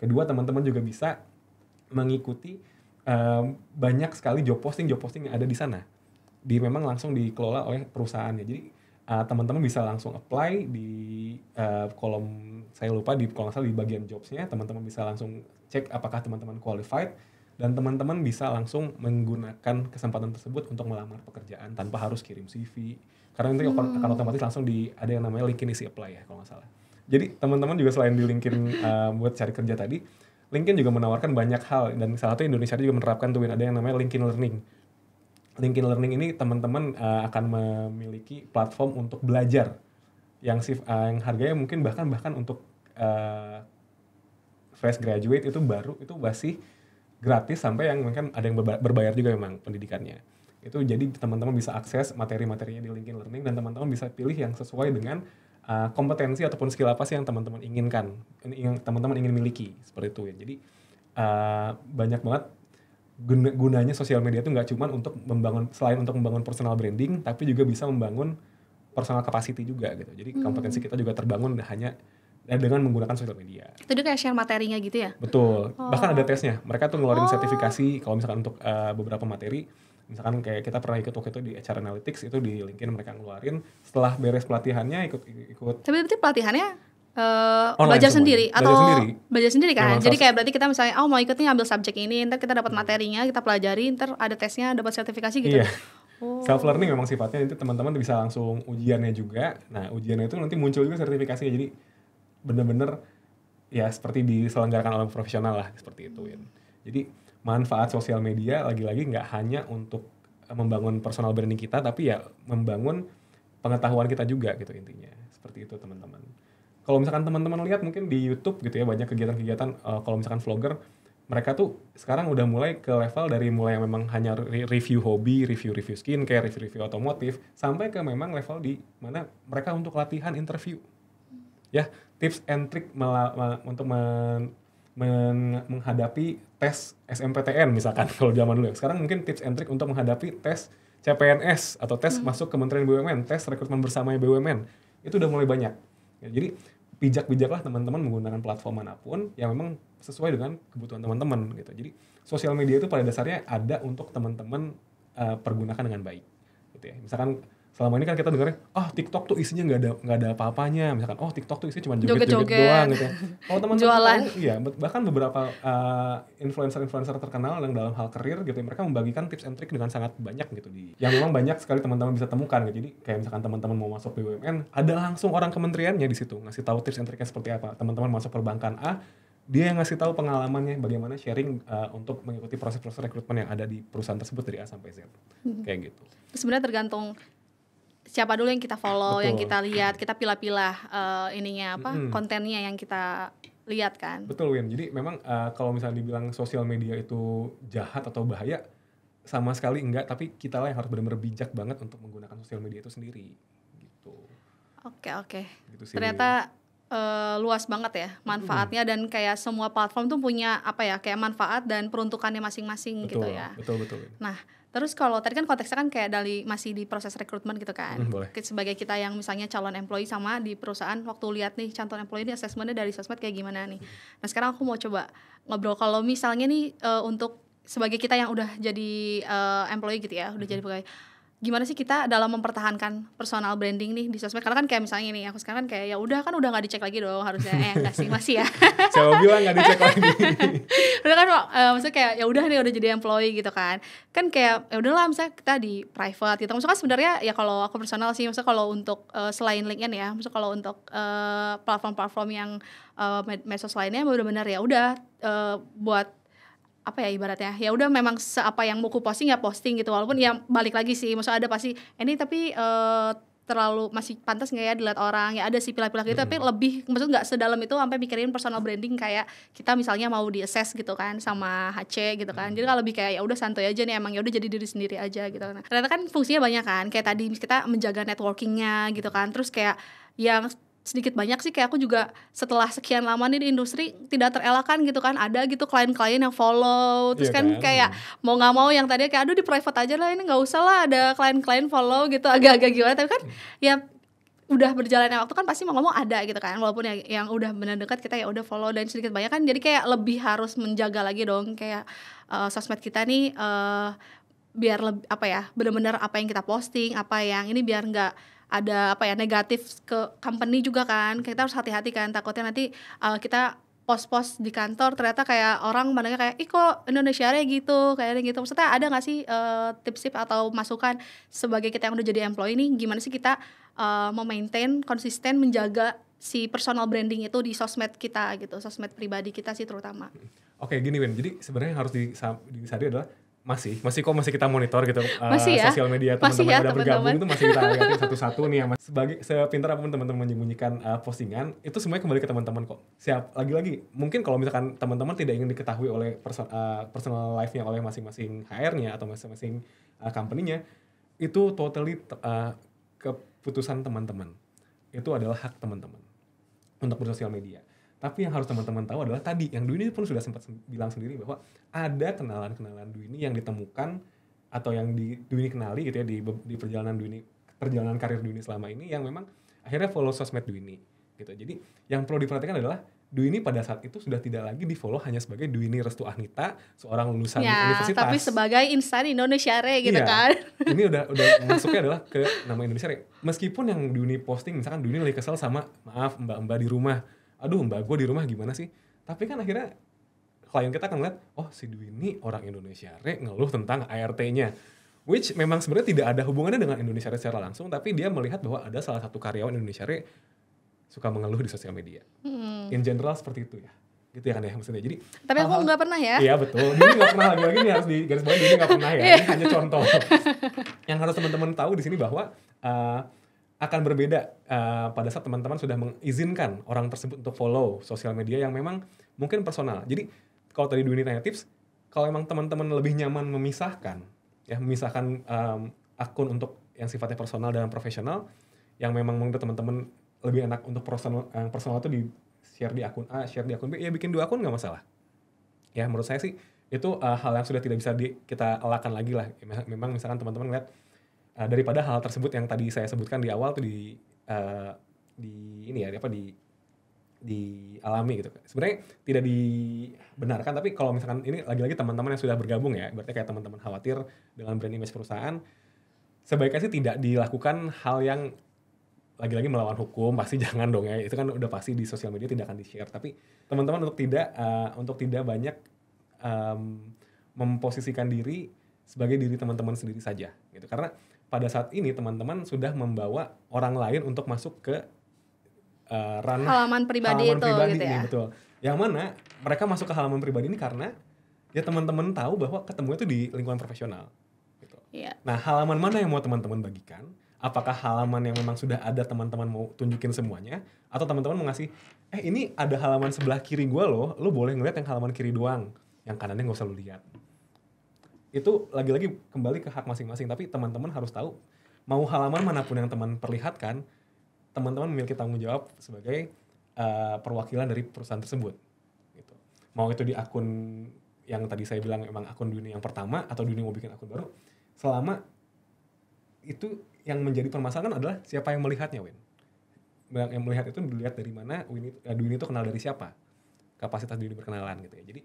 Kedua, teman-teman juga bisa mengikuti banyak sekali job posting yang ada di sana. Memang langsung dikelola oleh perusahaannya. Jadi teman-teman bisa langsung apply di kolom, saya lupa di kalau nggak salah di bagian jobs-nya, teman-teman bisa langsung cek apakah teman-teman qualified, dan teman-teman bisa langsung menggunakan kesempatan tersebut untuk melamar pekerjaan tanpa harus kirim CV. Karena nanti akan otomatis langsung ada yang namanya LinkedIn Easy Apply ya kalau nggak salah. Jadi teman-teman juga selain di LinkedIn buat cari kerja tadi, LinkedIn juga menawarkan banyak hal, dan salah satu Indonesia juga menerapkan tuh ada yang namanya LinkedIn Learning. LinkedIn Learning ini teman-teman akan memiliki platform untuk belajar yang harganya mungkin bahkan untuk fresh graduate itu masih gratis, sampai yang mungkin ada yang berbayar juga memang pendidikannya. Itu jadi teman-teman bisa akses materi-materinya di LinkedIn Learning, dan teman-teman bisa pilih yang sesuai dengan kompetensi ataupun skill apa sih yang teman-teman inginkan, yang teman-teman ingin miliki, seperti itu ya. Jadi banyak banget gunanya sosial media itu, nggak cuma untuk selain untuk membangun personal branding, tapi juga bisa membangun personal capacity juga gitu. Jadi kompetensi kita juga terbangun hanya dengan menggunakan sosial media. Itu dia kayak share materinya gitu ya? Betul. Bahkan ada tesnya. Mereka tuh ngeluarin sertifikasi kalau misalkan untuk beberapa materi. Misalkan kayak kita pernah ikut waktu itu di HR Analytics, itu di LinkedIn mereka ngeluarin. Setelah beres pelatihannya ikut. Tapi berarti pelatihannya Online belajar semuanya. sendiri atau belajar sendiri kan? Memang Jadi kayak berarti kita misalnya mau ikut nih ambil subjek ini, ntar kita dapat materinya, kita pelajari, ntar ada tesnya, dapat sertifikasi gitu. Iya. Self learning memang sifatnya, nanti teman-teman bisa langsung ujiannya juga. Nah, ujiannya itu nanti muncul juga sertifikasinya. Jadi bener-bener ya seperti diselenggarakan oleh profesional lah, seperti itu ya. Jadi manfaat sosial media lagi-lagi nggak hanya untuk membangun personal branding kita, tapi ya membangun pengetahuan kita juga gitu intinya. Seperti itu teman-teman. Kalau misalkan teman-teman lihat mungkin di YouTube gitu ya, banyak kegiatan-kegiatan kalau misalkan vlogger, mereka tuh sekarang udah mulai ke level dari mulai yang memang hanya review hobi, review skincare, review otomotif, sampai ke memang level di mana mereka untuk latihan interview. Ya, tips and trick untuk menghadapi tes SMPTN misalkan kalau zaman dulu ya. Sekarang mungkin tips and trick untuk menghadapi tes CPNS atau tes masuk Kementerian BUMN, tes rekrutmen bersama BUMN. Itu udah mulai banyak. Ya, jadi bijak-bijaklah teman-teman menggunakan platform manapun yang memang sesuai dengan kebutuhan teman-teman gitu. Jadi sosial media itu pada dasarnya ada untuk teman-teman pergunakan dengan baik gitu ya. Misalkan selama ini kan kita dengarnya, TikTok tuh isinya nggak ada apa-apanya. Misalkan, TikTok tuh isinya cuma joget-joget doang gitu. Kalau teman-teman tahu, iya, bahkan beberapa influencer-influencer terkenal yang dalam hal karir gitu, mereka membagikan tips and trick dengan sangat banyak gitu yang memang banyak sekali teman-teman bisa temukan gitu. Jadi kayak misalkan teman-teman mau masuk BUMN, ada langsung orang kementeriannya di situ ngasih tahu tips and tricknya seperti apa. Teman-teman masuk perbankan A, dia yang ngasih tahu pengalamannya bagaimana sharing untuk mengikuti proses-proses rekrutmen yang ada di perusahaan tersebut dari A sampai Z. Kayak gitu. Sebenarnya tergantung siapa dulu yang kita follow, yang kita lihat, kita pilah-pilah kontennya yang kita lihat kan. Betul Win. Jadi memang kalau misalnya dibilang sosial media itu jahat atau bahaya, sama sekali enggak. Tapi kita lah yang harus benar-benar bijak banget untuk menggunakan sosial media itu sendiri. Gitu. Oke. Gitu sih. Ternyata luas banget ya manfaatnya, dan kayak semua platform tuh punya kayak manfaat dan peruntukannya masing-masing gitu ya. Betul. Nah, terus kalau tadi kan konteksnya kan kayak masih di proses rekrutmen gitu kan. Boleh. Sebagai kita yang misalnya calon employee sama di perusahaan, waktu lihat nih calon employee ini assessment-nya dari sosmed kayak gimana nih. Nah, sekarang aku mau coba ngobrol kalau misalnya nih untuk sebagai kita yang udah jadi employee gitu ya, udah jadi pegawai. Gimana sih kita dalam mempertahankan personal branding nih di sosmed? Karena kan kayak misalnya nih, aku sekarang kan kayak ya udah nggak dicek lagi dong harusnya. Enggak sih, masih ya. Siapa bilang nggak dicek lagi? Udah kan maksudnya kayak ya udah nih udah jadi employee gitu kan. Kan kayak ya udahlah misalnya kita di private gitu. Maksudnya kan sebenarnya ya kalau aku personal sih, maksudnya kalau untuk selain LinkedIn ya, maksudnya kalau untuk platform-platform yang medsos lainnya benar-benar ya udah buat ibaratnya ya udah memang apa yang mau ku posting ya posting gitu, walaupun ya balik lagi sih maksudnya ada pasti ini tapi terlalu masih pantas nggak ya dilihat orang, ya ada sih pilah-pilah gitu, tapi lebih maksudnya nggak sedalam itu sampai mikirin personal branding kayak kita misalnya mau di assess gitu kan sama HC gitu kan. Jadi kalau lebih kayak ya udah santai aja nih, emang ya udah jadi diri sendiri aja gitu. Nah, ternyata kan fungsinya banyak kan, kayak tadi kita menjaga networkingnya gitu kan, terus kayak yang sedikit banyak sih kayak aku juga setelah sekian lama nih di industri tidak terelakkan gitu kan, ada gitu klien-klien yang follow terus kan kayak mau nggak mau yang tadinya kayak aduh di private aja lah, ini nggak usah lah ada klien-klien follow gitu, agak-agak gimana, tapi kan ya udah berjalannya waktu kan pasti mau ngomong ada gitu kan, walaupun yang udah benar dekat kita ya udah follow, dan sedikit banyak kan jadi kayak lebih harus menjaga lagi dong kayak sosmed kita nih biar lebih benar-benar apa yang kita posting, apa yang ini biar nggak ada negatif ke company juga kan. Kita harus hati-hati kan, takutnya nanti kita post-post di kantor ternyata kayak orang mandangnya kayak ih kok Indonesia gitu, kayak gitu. Maksudnya ada nggak sih tips-tips atau masukan sebagai kita yang udah jadi employee nih, gimana sih kita memaintain konsisten menjaga si personal branding itu di sosmed kita gitu, sosmed pribadi kita sih terutama. Oke, gini Win, jadi sebenarnya yang harus disadari adalah masih kita monitor gitu Masih ya? sosial media Masih teman-teman ya yang udah bergabung teman-teman? itu masih kita lihatin satu-satu nih ya Mas. Sebagai sepintar apapun teman-teman menyembunyikan postingan itu semuanya kembali ke teman-teman kok. Lagi-lagi mungkin kalau misalkan teman-teman tidak ingin diketahui oleh personal life-nya oleh masing-masing HR-nya atau masing-masing company-nya, itu totally keputusan teman-teman. Itu adalah hak teman-teman untuk bersosial media. Tapi yang harus teman-teman tahu adalah tadi, yang Dwini pun sudah sempat bilang sendiri bahwa ada kenalan-kenalan Dwini yang ditemukan atau yang Dwini kenali gitu ya di perjalanan karir Dwini selama ini yang memang akhirnya follow sosmed Dwini gitu. Jadi yang perlu diperhatikan adalah Dwini pada saat itu sudah tidak lagi di follow hanya sebagai Dwini Restu Ahnita, seorang lulusan Ya, universitas. tapi sebagai insan Indonesia Re gitu Iya, kan. ini udah masuknya adalah ke nama Indonesia Re. Meskipun yang Dwini posting misalkan Dwini lagi kesel sama maaf mbak-mbak di rumah, aduh mbak gue di rumah gimana sih, tapi kan akhirnya klien kita akan ngeliat, oh si Dwini orang Indonesia Re ngeluh tentang ART-nya, which memang sebenarnya tidak ada hubungannya dengan Indonesia Re secara langsung, tapi dia melihat bahwa ada salah satu karyawan Indonesia Re suka mengeluh di sosial media. In general seperti itu ya, gitu ya kan ya maksudnya. Jadi Tapi aku nggak pernah ya. Iya betul, Dwini nggak pernah, lagi-lagi nih harus digarisbawahi, Dwini nggak pernah ya, ini hanya contoh. Yang harus teman-teman tahu di sini bahwa akan berbeda pada saat teman-teman sudah mengizinkan orang tersebut untuk follow sosial media yang memang mungkin personal. Jadi kalau tadi Dwini tanya tips, kalau emang teman-teman lebih nyaman memisahkan akun untuk yang sifatnya personal dan profesional, yang memang menurut teman-teman lebih enak untuk personal itu di share di akun A, share di akun B, ya bikin 2 akun nggak masalah. Ya menurut saya sih itu hal yang sudah tidak bisa kita elakkan lagi lah. Memang misalkan teman-teman lihat daripada hal tersebut yang tadi saya sebutkan di awal tuh dialami gitu. Sebenarnya tidak dibenarkan, tapi kalau misalkan ini lagi-lagi teman-teman yang sudah bergabung ya, berarti kayak teman-teman khawatir dengan brand image perusahaan, sebaiknya sih tidak dilakukan hal yang lagi-lagi melawan hukum, pasti jangan dong ya. Itu kan udah pasti di sosial media tidak akan di-share. Tapi teman-teman untuk tidak banyak memposisikan diri sebagai diri teman-teman sendiri saja gitu. Karena pada saat ini teman-teman sudah membawa orang lain untuk masuk ke ranah Halaman pribadi itu gitu ya. nih, betul. Yang mana mereka masuk ke halaman pribadi ini karena ya teman-teman tahu bahwa ketemu itu di lingkungan profesional gitu. Iya. Nah, halaman mana yang mau teman-teman bagikan? Apakah halaman yang memang sudah ada teman-teman mau tunjukin semuanya, atau teman-teman mau ngasih ini ada halaman sebelah kiri gue loh, lo boleh ngeliat yang halaman kiri doang, yang kanannya nggak usah lo lihat. Itu lagi-lagi kembali ke hak masing-masing, tapi teman-teman harus tahu mau halaman manapun yang teman perlihatkan, teman-teman memiliki tanggung jawab sebagai perwakilan dari perusahaan tersebut gitu. Mau itu di akun yang tadi saya bilang memang akun Dwini yang pertama, atau Dwini mau bikin akun baru, selama itu yang menjadi permasalahan adalah siapa yang melihatnya, Win. Yang melihat itu dilihat dari mana, Dwini itu kenal dari siapa, kapasitas Dwini berkenalan gitu ya. Jadi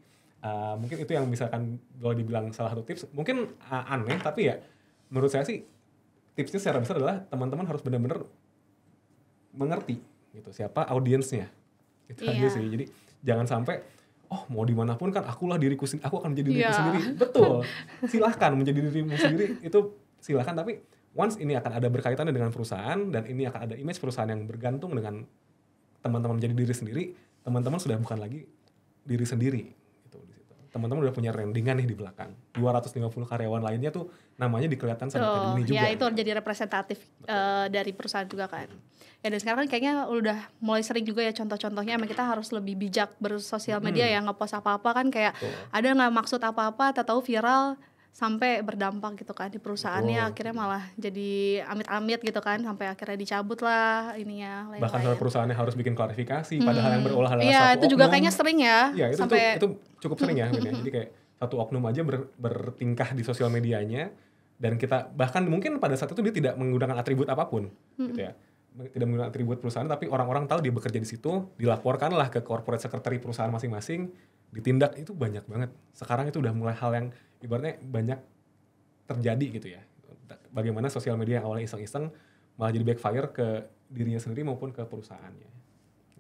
mungkin itu yang misalkan kalau dibilang salah satu tips, mungkin aneh, tapi ya menurut saya sih tipsnya secara besar adalah teman-teman harus benar-benar mengerti gitu siapa audiensnya, itu aja sih. Jadi jangan sampai mau dimanapun kan aku akan menjadi diriku sendiri. Betul, silahkan menjadi dirimu sendiri, itu silahkan, tapi once ini akan ada berkaitannya dengan perusahaan dan ini akan ada image perusahaan yang bergantung dengan teman-teman menjadi diri sendiri, teman-teman sudah bukan lagi diri sendiri gitu di situ. Teman-teman udah punya brandingan nih di belakang. 250 karyawan lainnya tuh namanya dikelihatan sama kayak Dwini juga. Ya itu jadi representatif dari perusahaan juga kan. Ya dan sekarang kan kayaknya udah mulai sering juga ya contoh-contohnya, emang kita harus lebih bijak bersosial media ya, ngepost apa-apa kan kayak ada nggak maksud apa-apa, tahu viral sampai berdampak gitu kan di perusahaannya. Akhirnya malah jadi amit-amit gitu kan, sampai akhirnya dicabut lah ininya. Bahkan sampai perusahaannya harus bikin klarifikasi, padahal yang berolah adalah satu oknum. Itu juga kayaknya sering ya. Iya, itu cukup sering ya. Jadi kayak satu oknum aja bertingkah di sosial medianya, dan kita bahkan mungkin pada saat itu dia tidak menggunakan atribut apapun gitu ya. Tidak menggunakan atribut perusahaan, tapi orang-orang tahu dia bekerja di situ, dilaporkanlah ke corporate secretary perusahaan masing-masing, ditindak. Itu banyak banget. Sekarang itu udah mulai hal yang ibaratnya banyak terjadi gitu ya. Bagaimana sosial media yang awalnya iseng-iseng malah jadi backfire ke dirinya sendiri maupun ke perusahaannya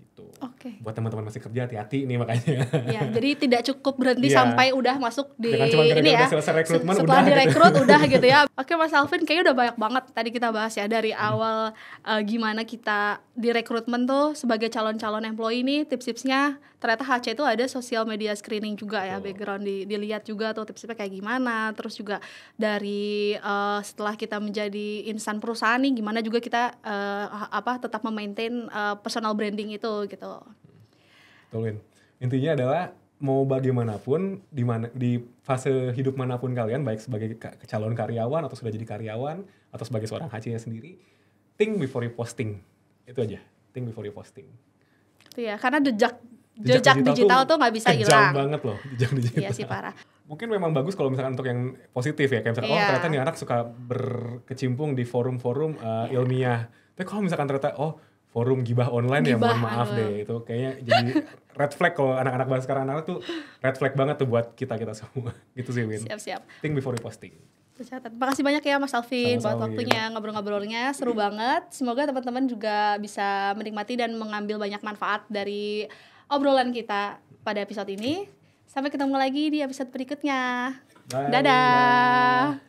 gitu. Oke. Oke. Buat teman-teman masih kerja hati-hati nih makanya. Ya, jadi tidak cukup berhenti Iya. sampai udah masuk di Jangan cuma gara-gara ini ya. udah selesai rekrutmen Setelah udah direkrut udah gitu ya. Oke Mas Alvin, kayaknya udah banyak banget tadi kita bahas ya dari awal gimana kita di rekrutmen tuh sebagai calon-calon employee nih, tips-tipsnya. Ternyata HC itu ada social media screening juga ya, background dilihat juga tuh tips-tipsnya kayak gimana. Terus juga dari setelah kita menjadi insan perusahaan nih, gimana juga kita tetap memaintain personal branding itu gitu. Betul. Intinya adalah mau bagaimanapun di fase hidup manapun kalian, baik sebagai calon karyawan atau sudah jadi karyawan atau sebagai seorang HC-nya sendiri, think before you posting. Itu aja, think before you posting. Itu ya, karena jejak digital tuh nggak bisa hilang. Kejam banget loh jejak digital. Iya sih, parah. Mungkin memang bagus kalau misalkan untuk yang positif ya, kayak misalkan oh ternyata nih anak suka berkecimpung di forum-forum ilmiah. Tapi kalau misalkan ternyata forum gibah online ya mohon maaf deh, itu kayaknya jadi red flag kalau anak-anak bahas sekarang, anak tuh red flag banget tuh buat kita semua. Gitu sih Win. Siap. Think before you posting. Tercatat. Makasih banyak ya Mas Alvin buat waktunya, ngobrol-ngobrolnya seru banget. Semoga teman-teman juga bisa menikmati dan mengambil banyak manfaat dari obrolan kita pada episode ini. Sampai ketemu lagi di episode berikutnya. Bye. Dadah.